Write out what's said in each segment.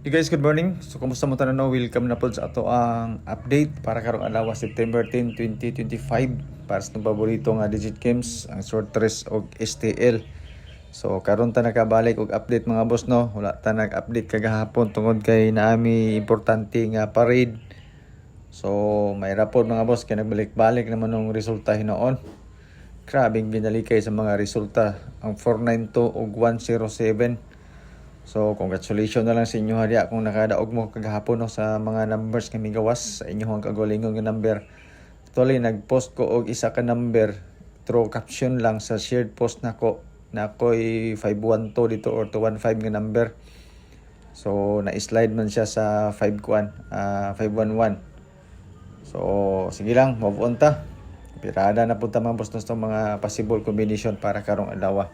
Hey guys, good morning. So, kumusta mo tanan? Welcome na po sa ato ang update para karong adlaw September 10, 2025 para sa itong paborito nga digit games, ang short trace og STL. So, karon ta nakabalik og update mga boss no. Wala ta nag-update kagahapon tungod kay naami importante nga parade. So, may rapod mga boss kay nagbalik-balik naman ng resulta hinoon. Grabing binalikay sa mga resulta ang 492 ug 107. So, congratulations na lang sa inyo hadiya kung nakadaog mo kagahapon no, sa mga numbers kami gawas sa inyong kagalingon nga number. Actually, nag-post ko og isa ka number through caption lang sa shared post nako na ako'y 512 dito or 215 nga number. So, na-slide man siya sa 511. So, sige lang, move on ta. Pirada na punta mga boss no, mga possible combination para karong adlaw.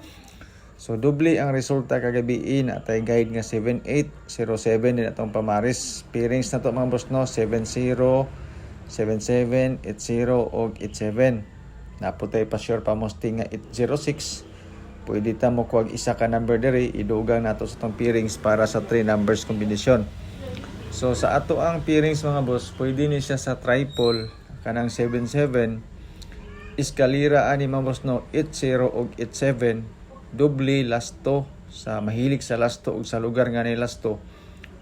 So, doble ang resulta kagabi at ay guide nga 7807 din atong pamaris. Pairings na to mga boss no, 70, 77, 80 og 87. Naputay pa sure pa mosting nga 806. Pwede ta mo kuwag isa ka number diri, idugang nato sa tong pairings para sa 3 numbers combination. So, sa ato ang pairings mga boss, pwede ni siya sa triple kanang 77. Eskalira ani mga boss no, 80 og 87. Doble lasto sa mahilig sa lasto ug sa lugar nga ni lasto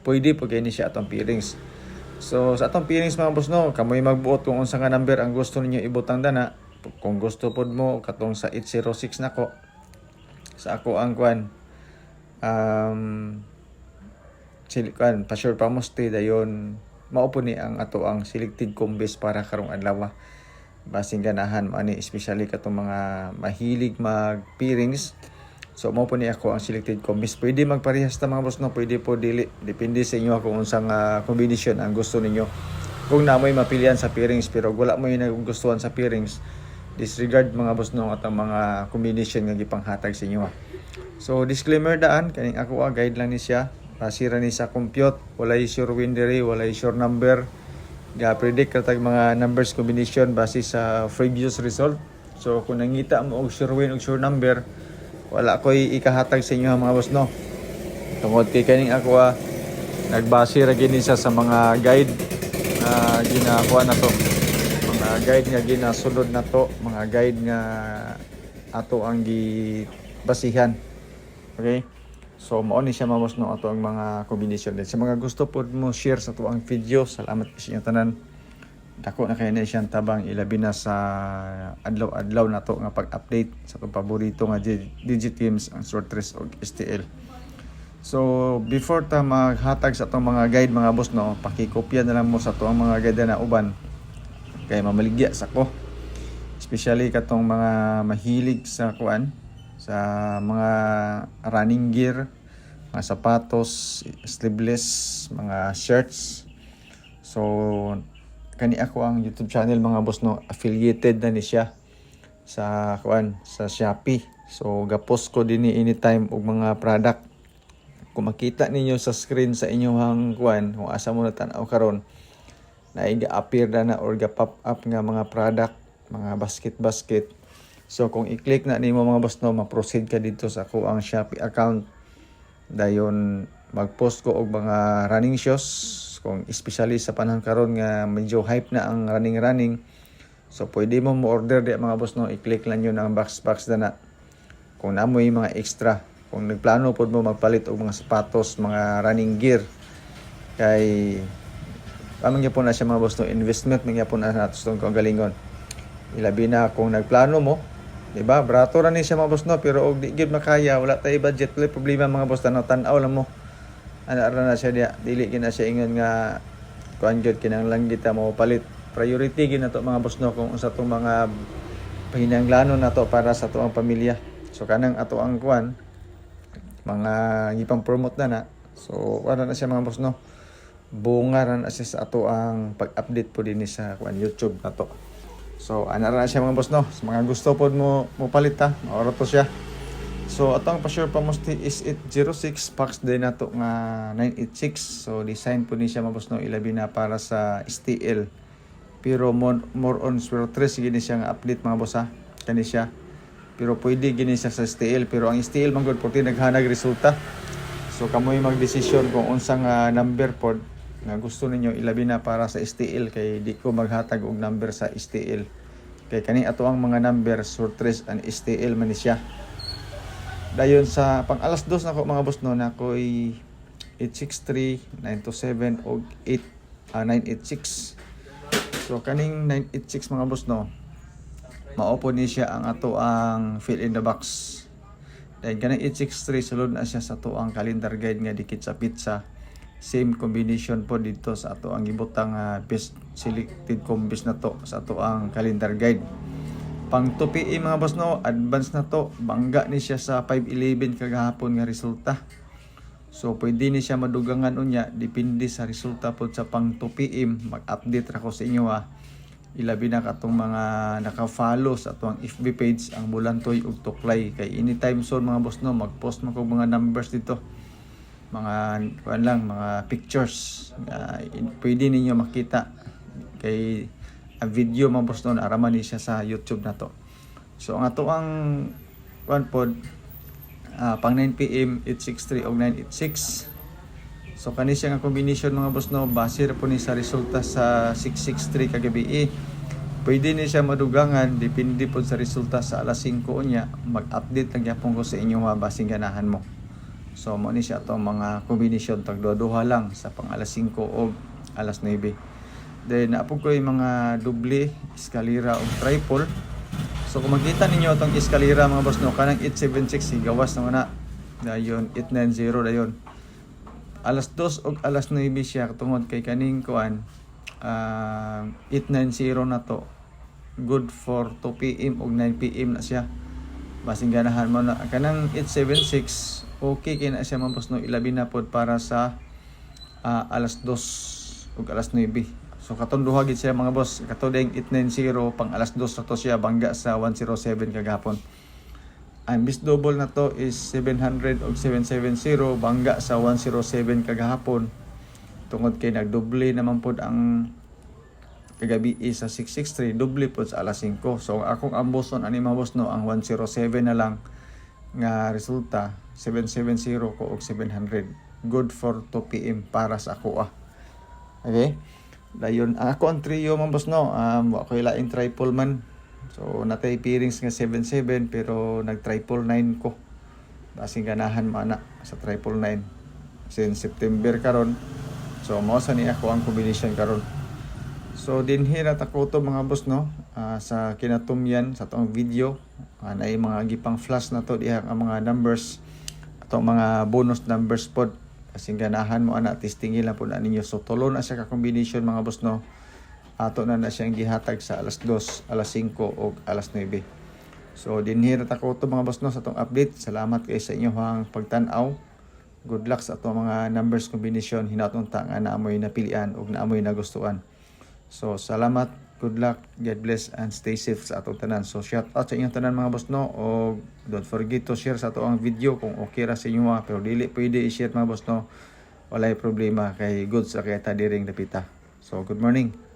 pwede po kay ni siya atong pairings. So sa atong pairings mga boss no, kamoy magbuot kung unsa nga number ang gusto ninyo ibutang dana. Kung gusto pod mo katong sa 806 nako sa ako ang kwan silikon pa sure pa mo stay dayon mao po ni ang ato ang selected combos para karong adlaw. Basing ganahan ani especially katong mga mahilig mag pairings. So mo po ni ako ang selected combos. Pwede magparehas ta mga boss no, pwede po dili. Depende sa inyo kung unsang combination ang gusto ninyo. Kung namoy mapilian sa pairings pero wala mo yung nagustuhan sa pairings, disregard mga boss no at ang mga combination nga gipanghatag sa inyo. So disclaimer daan kaning ako guide lang ni siya. Pasira ni sa compute, walay sure win diri, walay sure number. Ga-predict katag mga numbers combination base sa previous result. So kung nangita mo og sure win og sure number, wala ko'y ikahatag sa inyo mga boss no. Tungod kay kaning ako nagbase ra gini sa mga guide na ginakuha na to. Mga guide nga ginasunod na to, mga guide nga ato ang gibasihan. Okay? So mao ni siya mga boss no ato ang mga combination din. Sa mga gusto pod mo share sa to ang video, salamat sa inyo tanan. Dako na kayo na siyang tabang ilabi na sa adlaw-adlaw na to nga pag-update sa itong paborito nga digit games ang short trace o STL. So before ta maghatag sa itong mga guide mga boss no, pakikopya na lang mo sa itong mga guide na uban kay mamaligya sa ko. Especially katong mga mahilig sa kuan, sa mga running gear, mga sapatos, sleeveless, mga shirts. So kani ako ang YouTube channel mga boss no, affiliated na ni siya sa kuan sa Shopee. So ga-post ko din ni anytime og mga product. Kung makita ninyo sa screen sa inyong kuan kung asa mo na tan-aw karon, na iga-appear na or ga-pop up nga mga product, mga basket. So kung i-click na nimo mga boss no, ma-proceed ka dito sa ako ang Shopee account. Dayon mag-post ko og mga running shoes. Kung especially sa panahon karon nga medyo hype na ang running. So pwede mo order di mga boss no, i-click lang yun ang box na. Kung namoy mga extra, kung nagplano pod mo magpalit og mga sapatos, mga running gear, kay amang gyapon na siya mga boss no, investment man gyapon na nato sa kagalingon. Ilabi na kung nagplano mo, di ba? Brato ra ni siya mga boss no, pero og di gyud makaya, wala tay budget, wala problema mga boss, tanaw lang mo. Ana ra na siya diya, dili gina siya ingon nga kuan gyud kinahanglan kita mo palit. Priority gid nato mga boss no kung unsa tong mga pahinanglanon nato para sa tuang pamilya. So kanang ato ang kuan mga gipang promote na. So wala na siya mga boss no. Bunga ra na siya sa ato ang pag-update po din sa kuan YouTube nato. So ana ra na siya mga boss no. Sa mga gusto pod mo palit ta, maoro to siya. So atong pa-sure pa mosti is 806, packs din nato nga 986. So design po ni siya mga boss no, ilabi na para sa STL. Pero more on Swirl 3 gini siya nga update mga boss ha. Kani siya. Pero pwede gini siya sa STL, pero ang STL man gud porti naghanag resulta. So kamoy magdesisyon kung unsang number pod nga gusto ninyo ilabi na para sa STL, kay di ko maghatag og number sa STL. Kay kani ato ang mga number surtres and STL man ni siya. Dayon sa pang alas 2 nako mga boss no, nakoy 863 927 og 986. So kaning 986 mga boss no, maupo ni siya ang ato ang fill in the box. Dahil kanang 863 sulod na siya sa ato ang calendar guide nga dikit sa pizza. Same combination po dito sa ato ang gibutang best selected combis na to sa ato ang calendar guide. Pang 2 PM mga boss no, advance na to. Bangga ni siya sa 511 kagahapon nga resulta. So pwede ni siya madugangan unya, depende sa resulta po sa pang 2 PM. Mag-update ra ko sa inyo ilabi na katong mga naka-follow sa atong FB page ang Bulantoy ug Tuklay. Kay anytime soon mga boss no, mag-post man ko mga numbers dito. Mga pictures. Pwede ninyo makita. Kay a video mga boss no, araman ni siya sa YouTube na to. So ang ato ang pod pang 9 PM 863 og 986. So kani siya nga combination mga boss no, base ra po ni sa resulta sa 663 kagabi. Pwede ni siya madugangan, depende po sa resulta sa alas 5 unya. Mag-update lang yapon ko sa inyo basing ganahan mo. So mo ni siya atong mga combination tag duha lang sa pang alas 5 o alas 9. Then naapog ko yung mga doble, eskalera o triple. So kung makita ninyo itong eskalera mga boss no, kanang 876 gawas naman na. Dayon 890 dayon. Alas 2 o alas 9 siya tungod kay kaning kuan 890 na to. Good for 2 PM o 9 PM na siya. Basing ganahan mo na kanang 876 okay kay na siya mga boss no, ilabi na pod para sa alas 2 ug alas 9. So katong duha gid siya mga boss, katong 890 pang alas 2 ra to siya, bangga sa 107 kagahapon. Ang bis double na to is 700 ug 770, bangga sa 107 kagahapon. Tungod kay nagdoble naman pod ang kagabi sa 663, doble pod sa alas 5. So akong amboson ani mga boss no, ang 107 na lang nga resulta, 770 ko og 700. Good for 2 PM para sa ako Okay? Dayon ako ang trio mga boss no, wa ko laing triple man. So natay pairings nga 77 pero nag triple 9 ko. Basing ganahan man sa triple 9 since September karon. So mao sa ni ako ang combination karon. So dinhi ra ta ko to mga boss no, sa kinatumyan sa tong video. Naay mga gipang flash na to diha ang mga numbers, atong mga bonus numbers pod. Kasing ganahan mo testingin lang po na ninyo. So tulo na siya ka combination mga boss no. Ato na siyang gihatag sa alas 2, alas 5 o alas 9. So dinhi ra ta ko to mga boss no sa tong update. Salamat kay sa inyong pagtan-aw. Good luck sa atong mga numbers combination. Hinaton ta nga naamoy napilian ug naamoy nagustuhan. So salamat, good luck, God bless and stay safe sa atong tanan. So shout out sa inyong tanan mga boss no, o don't forget to share sa atong video kung okay ra sa inyo pero dili pwede i-share mga boss no. Walay problema kay goods ra kay ta diring dapita. So good morning.